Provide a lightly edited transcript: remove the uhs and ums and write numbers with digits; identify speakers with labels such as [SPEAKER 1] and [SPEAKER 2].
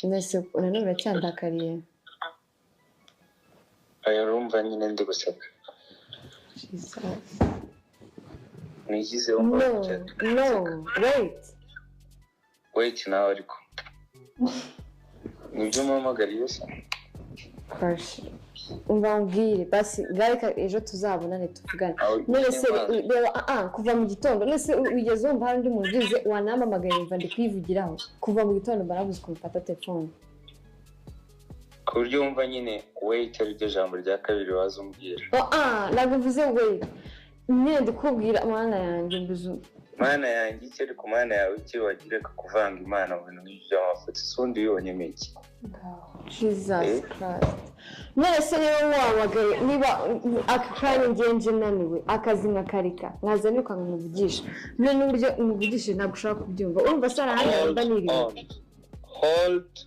[SPEAKER 1] Nese nanone cyandakariye.
[SPEAKER 2] Aya rumva nyine ndi guseka.
[SPEAKER 1] Jesus.
[SPEAKER 2] Nigize
[SPEAKER 1] No,
[SPEAKER 2] wait nawe ariko. Nibyo mpamagariye se.
[SPEAKER 1] Crush. Umbwire basi garika ejo tuzabonane tuvugane. Nese kuva mu gitondo nese wigeze umva handi mugize wanamamagaye mva ndi kwivugiraho. Kuva mu gitondo barabuze kumfata telefone.
[SPEAKER 2] Ku buryo wumva nyine wait ariko jambo rya kabiri wazumbwira.
[SPEAKER 1] Naguvuze wait. Nyine ndikubwira mana yanjye mbuzu.
[SPEAKER 2] Mana yanjye icyo ari ku mana yawe icyo wagire kuvanga imana mu bintu nk'ibyo amafoto sundi yibonye meki.
[SPEAKER 1] Jesus Christ. Nese niba wawagaye niba akakanya ngenje naniwe akazi nkakarika nkaza nuka nkuvugisha. None n'uburyo umuvugishe ntabwo ushaka kubyumva. Urumva sara hano mba niri.
[SPEAKER 2] Hold